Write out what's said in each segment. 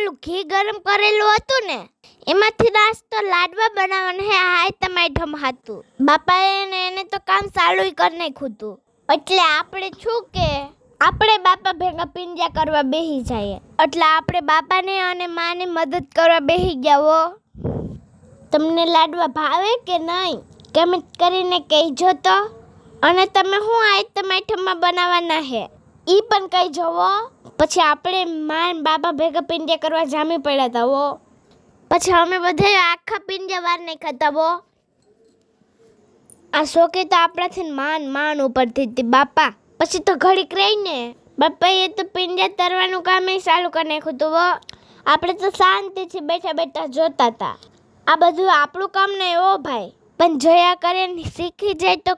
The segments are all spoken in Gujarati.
પેલું ઘી ગરમ કરેલું હતું ને એમાંથી નાસ્તો લાડવા બનાવવાનું હે હાય તમારી ઢમ હતું. બાપાએ એને તો કામ ચાલુ કરી નાખ્યું હતું. એટલે આપણે શું કે આપણે બાપા ભેગા પિંજા કરવા બેસી જઈએ. એટલે આપણે બાપાને અને માને મદદ કરવા બેસી ગયા હો. તમને લાડવા ભાવે કે નહીં કમેન્ટ કરીને કહેજો તો. અને તમે શું આઈટમ બનાવવાના હે ઈ પણ કહેજો હો. પછી આપણે માન બાપા ભેગા પિંજા કરવા જામી પડ્યા હતા હો. પછી અમે બધા આખા પિંજા વાર નહીં ખાતા હો. આ શોકે તો આપણાથી માન ઉપરથી હતી બાપા. પછી તો ઘડીક રહીને બાપાએ તો પિંજા તરવાનું કામ ચાલુ કરી નાખ્યું હતું હો. આપણે તો શાંતિથી બેઠા બેઠા જોતા હતા. આ બધું આપણું કામ નહીં હો ભાઈ, પણ જોયા કરીને શીખી જાય તો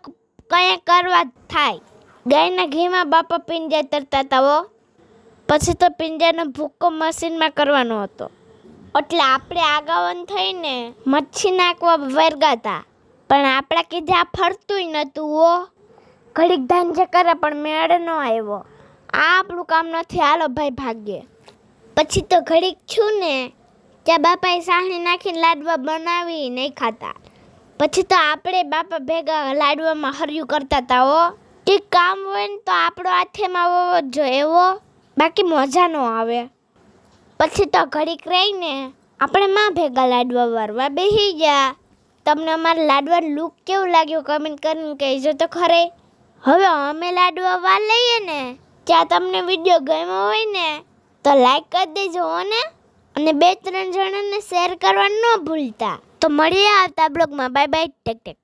કંઈ કરવા થાય. ગાયના ઘીમાં બાપા પિંજા તરતા હતા હો. પછી તો પિંજાનો ભૂક્કો મશીનમાં કરવાનો હતો. એટલે આપણે આગાવન થઈને મચ્છી નાખવા વર્ગા હતા. પણ આપણા કીધે આ ફરતું નહોતું હો. ઘડીક ધાંજે કરે પણ મેળ ન આવ્યો. આ આપણું કામ નથી, હાલો ભાઈ ભાગ્ય. પછી તો ઘડીક છું ને ત્યાં બાપાએ સાહણી નાખીને લાડવા બનાવી નહીં ખાતા. પછી તો આપણે બાપા ભેગા લાડવામાં હર્યું કરતા હતા હો. કંઈક કામ હોય ને તો આપણો હાથેમાં હોવો જ જોઈએ હો, બાકી મજા ન આવે. પછી તો ઘડીક રહીને આપણે માં ભેગા લાડવા વારવા બેસી ગયા. તમને અમારા લાડવાનું લુક કેવું લાગ્યું કમેન્ટ કરીને કહેજો તો ખરે. હવે અમે લાડવા વાર લઈએ ને ત્યાં તમને વિડીયો ગમ્યો હોય ને તો લાઈક કરી દેજો હો ને. અને 2-3 જણાને શેર કરવાનું ન ભૂલતા. તો મળીએ આવતા બ્લોગમાં. Bye bye, take tech.